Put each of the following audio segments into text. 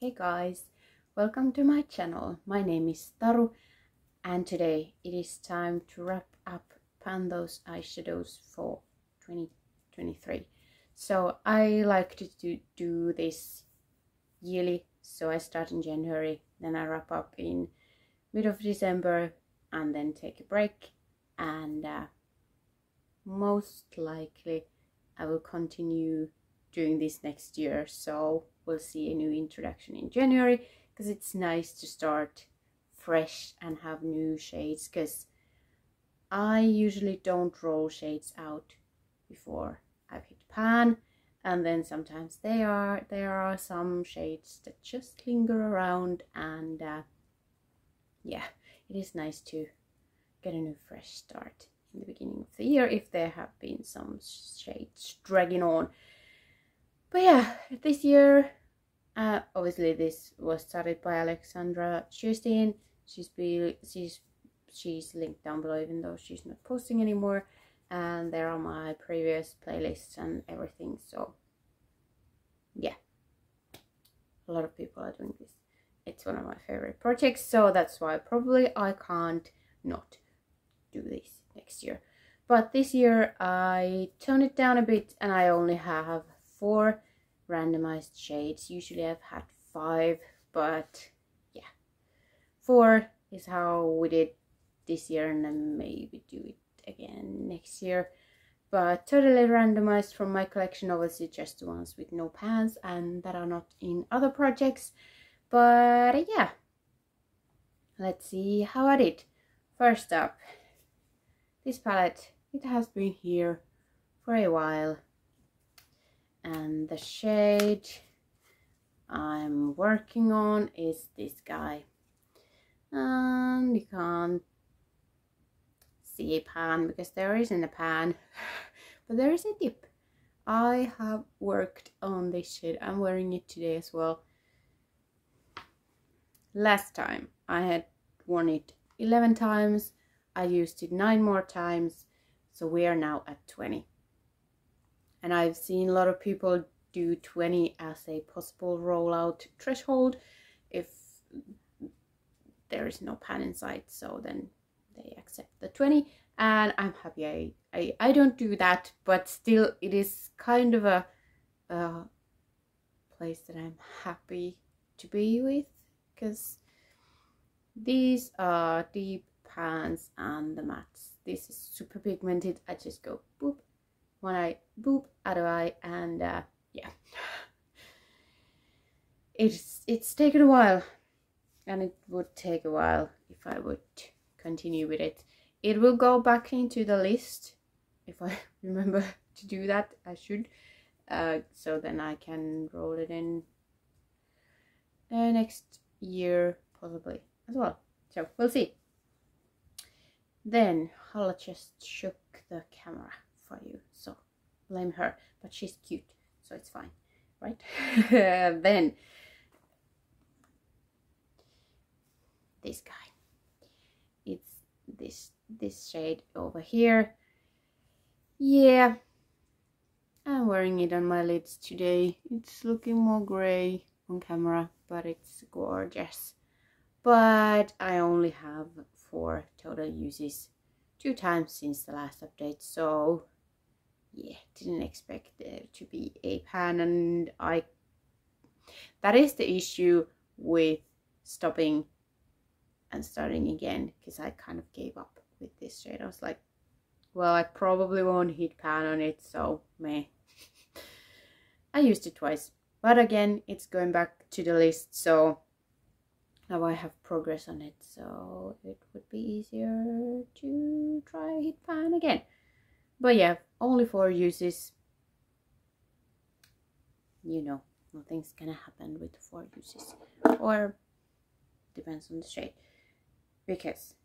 Hey guys, welcome to my channel. My name is Taru and today it is time to wrap up Panthos eyeshadows for 2023. So I like to do this yearly, so I start in January, then I wrap up in mid of December and then take a break, and most likely I will continue doing this next year, so we'll see a new introduction in January, because it's nice to start fresh and have new shades, because I usually don't roll shades out before I've hit pan, and then sometimes there are some shades that just linger around, and yeah, it is nice to get a new fresh start in the beginning of the year if there have been some shades dragging on. But yeah, this year, obviously this was started by Alexandra Sjösten. She's linked down below, even though she's not posting anymore. And there are my previous playlists and everything. So yeah, a lot of people are doing this. It's one of my favorite projects, so that's why probably I can't not do this next year. But this year I toned it down a bit, and I only have 4 randomized shades. Usually I've had 5, but yeah, 4 is how we did this year, and then maybe do it again next year. But totally randomized from my collection, obviously just the ones with no pans and that are not in other projects. But yeah, let's see how I did. First up, this palette, it has been here for a while, and the shade I'm working on is this guy, and you can't see a pan because there isn't a pan, but there is a dip. I have worked on this shade. I'm wearing it today as well. Last time I had worn it 11 times. I used it 9 more times, so we are now at 20. And I've seen a lot of people do 20 as a possible rollout threshold if there is no pan inside, so then they accept the 20, and I'm happy I don't do that, but still it is kind of a place that I'm happy to be with, because these are deep pans and the mattes. This is super pigmented. I just go boop, one eye, boop, other eye, and yeah, it's taken a while, and it would take a while if I would continue with it. It will go back into the list if I remember to do that. I should, so then I can roll it in next year possibly as well, so we'll see. Then Halla just shook the camera for you, so blame her, but she's cute, so it's fine, right? Then this guy, it's this shade over here. Yeah, I'm wearing it on my lids today. It's looking more gray on camera, but it's gorgeous. But I only have 4 total uses, 2 times since the last update, so yeah, didn't expect there to be a pan, and that is the issue with stopping and starting again, because I kind of gave up with this shade. I was like, well, I probably won't hit pan on it, so meh. I used it twice, but again, it's going back to the list, so now I have progress on it, so it would be easier to try hit pan again. But yeah, only 4 uses. You know, nothing's gonna happen with 4 uses, or depends on the shade. Because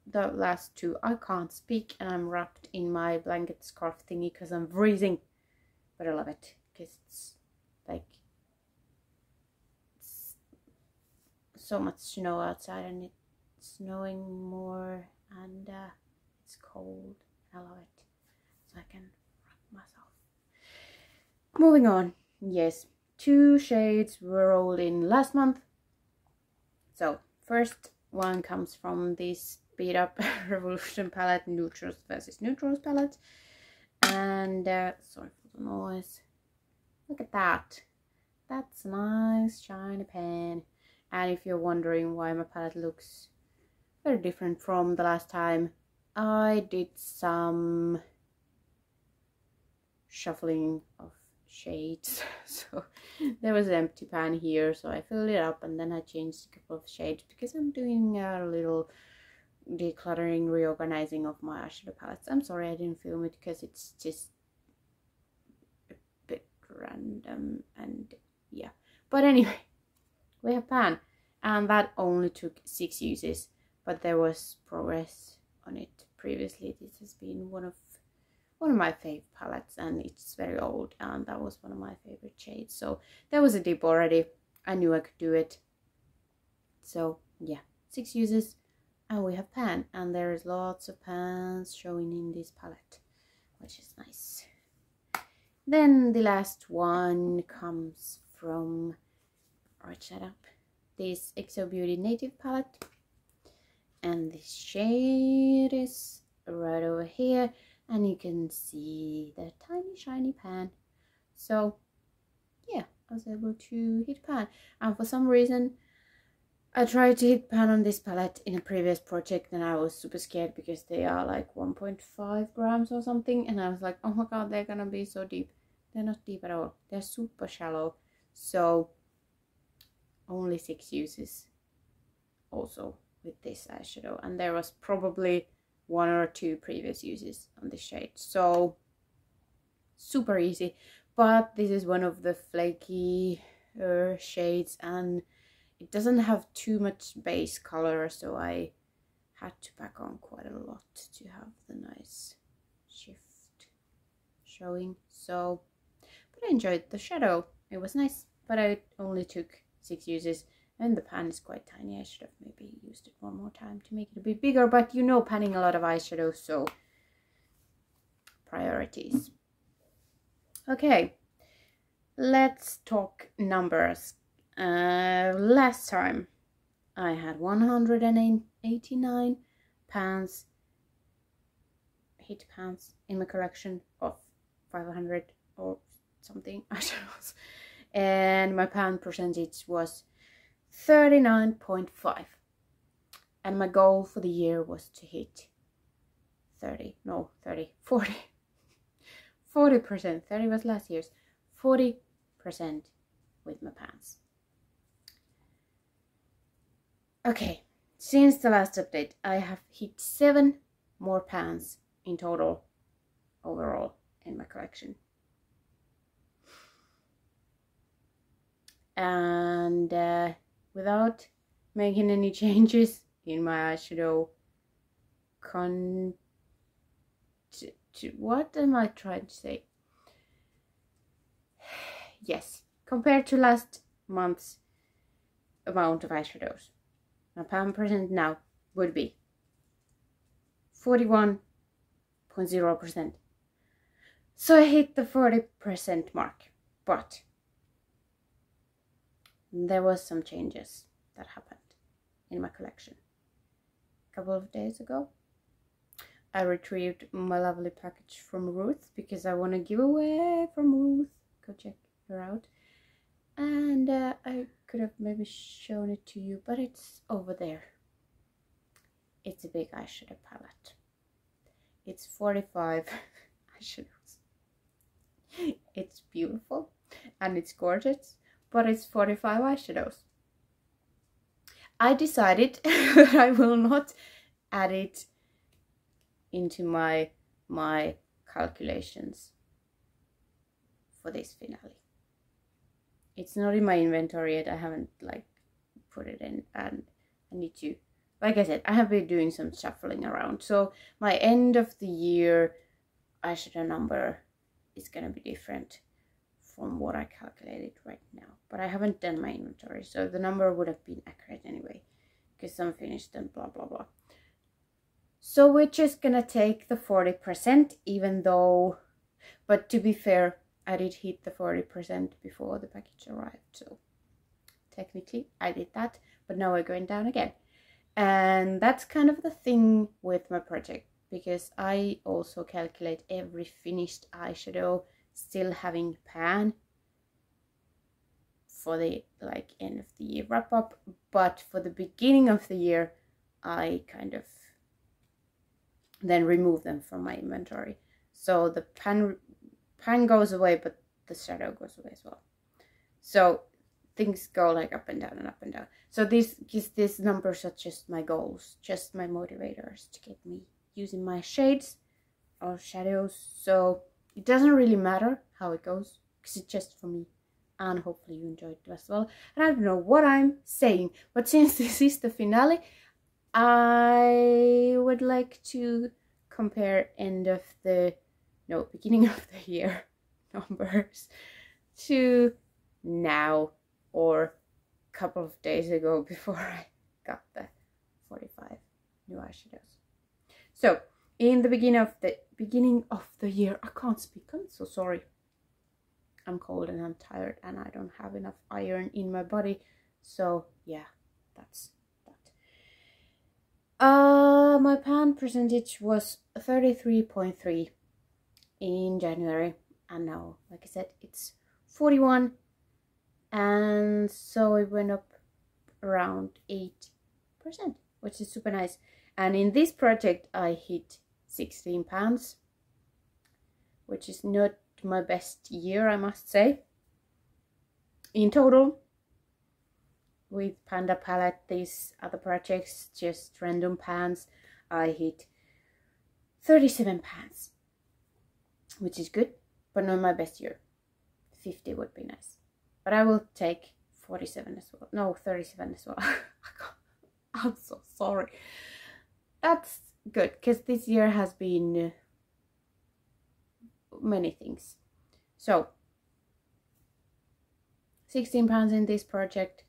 the last 2, I can't speak, and I'm wrapped in my blanket scarf thingy because I'm freezing. But I love it because it's like so much snow outside, and it's snowing more, and it's cold. I love it, so I can wrap myself. Moving on, yes, 2 shades were rolled in last month. So first one comes from this Beat Up Revolution palette, Neutrals versus Neutrals palette. And sorry for the noise. Look at that. That's a nice shiny pan. And if you're wondering why my palette looks very different from the last time, I did some shuffling of shades. So there was an empty pan here, so I filled it up and then I changed a couple of shades because I'm doing a little decluttering, reorganizing of my eyeshadow palettes. I'm sorry I didn't film it because it's just a bit random and yeah. But anyway, we have pan, and that only took 6 uses, but there was progress on it previously. This has been one of my favorite palettes, and it's very old, and that was one of my favorite shades. So there was a dip already. I knew I could do it. So yeah, 6 uses, and we have pan, and there is lots of pans showing in this palette, which is nice. Then the last one comes from right side up, this XO Beauty Native palette, and this shade is right over here, and you can see the tiny shiny pan. So yeah, I was able to hit pan, and for some reason I tried to hit pan on this palette in a previous project, and I was super scared because they are like 1.5 grams or something, and I was like, oh my god, they're gonna be so deep. They're not deep at all, they're super shallow. So only 6 uses also with this eyeshadow, and there was probably 1 or 2 previous uses on this shade, so super easy. But this is one of the flaky shades, and it doesn't have too much base color, so I had to pack on quite a lot to have the nice shift showing. So but I enjoyed the shadow, it was nice, but I only took 6 uses, and the pan is quite tiny. I should have maybe used it one more time to make it a bit bigger, but you know, panning a lot of eyeshadow, so priorities. Okay, let's talk numbers. Last time I had 189 pans, hit pans in my collection of 500 or something eyeshadows, and my pan percentage was 39.5, and my goal for the year was to hit 40%. 30 was last year's. 40% with my pans. Okay, since the last update I have hit 7 more pans in total overall in my collection. And without making any changes in my eyeshadow what am I trying to say? Yes, compared to last month's amount of eyeshadows, my pan percent now would be 41.0%. So I hit the 40% mark, but there was some changes that happened in my collection. A couple of days ago, I retrieved my lovely package from Ruth because I want to give away from Ruth. Go check her out. And I could have maybe shown it to you, but it's over there. It's a big eyeshadow palette. It's 45 eyeshadows. It's beautiful and it's gorgeous, but it's 45 eyeshadows. I decided that I will not add it into my calculations for this finale. It's not in my inventory yet. I haven't like put it in, and I need to, like I said, I have been doing some shuffling around, so my end of the year eyeshadow number is gonna be different from what I calculated right now, but I haven't done my inventory, so the number would have been accurate anyway because I'm finished and blah blah blah. So we're just gonna take the 40%, even though, but to be fair, I did hit the 40% before the package arrived, so technically I did that, but now we're going down again. And that's kind of the thing with my project, because I also calculate every finished eyeshadow still having pan for the like end of the year wrap up, but for the beginning of the year I kind of then remove them from my inventory. So the pan goes away, but the shadow goes away as well. So things go like up and down and up and down. So these numbers are just my goals, just my motivators to get me using my shades or shadows. So it doesn't really matter how it goes, because it's just for me. And hopefully you enjoyed it as well. And I don't know what I'm saying, but since this is the finale, I would like to compare beginning of the year numbers to now, or a couple of days ago before I got the 45 new eyeshadows. So in the beginning of the year, I can't speak, I'm so sorry. I'm cold and I'm tired and I don't have enough iron in my body. So yeah, that's that. My pan percentage was 33.3 in January, and now, like I said, it's 41, and so it went up around 8%, which is super nice. And in this project I hit 16 pounds, which is not my best year, I must say. In total, with Panda Palette, these other projects, just random pans, I hit 37 pans, which is good, but not my best year. 50 would be nice, but I will take 47 as well. No, 37 as well. I'm so sorry. That's good, because this year has been many things. So 16 pounds in this project,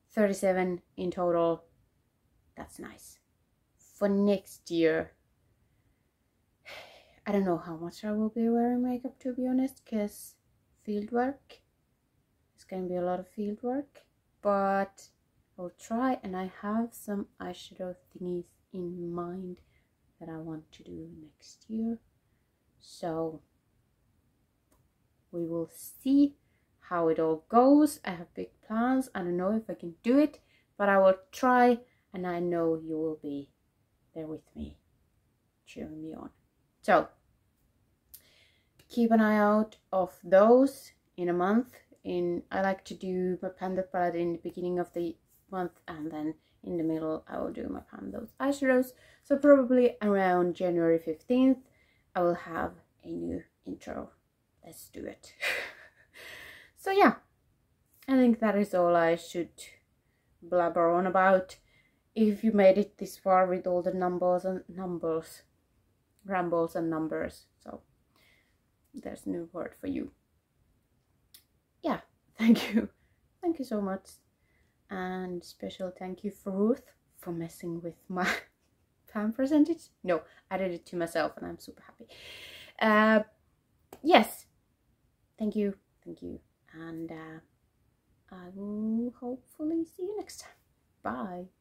37 in total. That's nice. For next year, I don't know how much I will be wearing makeup, to be honest, because field work, it's gonna be a lot of field work, but I'll try. And I have some eyeshadow thingies in mind that I want to do next year, so we will see how it all goes. I have big plans. I don't know if I can do it, but I will try, and I know you will be there with me, cheering me on. So keep an eye out of those in a month. I like to do my Panda Palette in the beginning of the month, and then in the middle I will do my Panda's eyeshadows. So probably around January 15th I will have a new intro. Let's do it. So yeah, I think that is all I should blabber on about. If you made it this far with all the rambles and numbers, so there's a new word for you. Yeah, thank you so much, and special thank you for Ruth for messing with my pan percentage. No, I did it to myself and I'm super happy. Yes, thank you, and I will hopefully see you next time. Bye.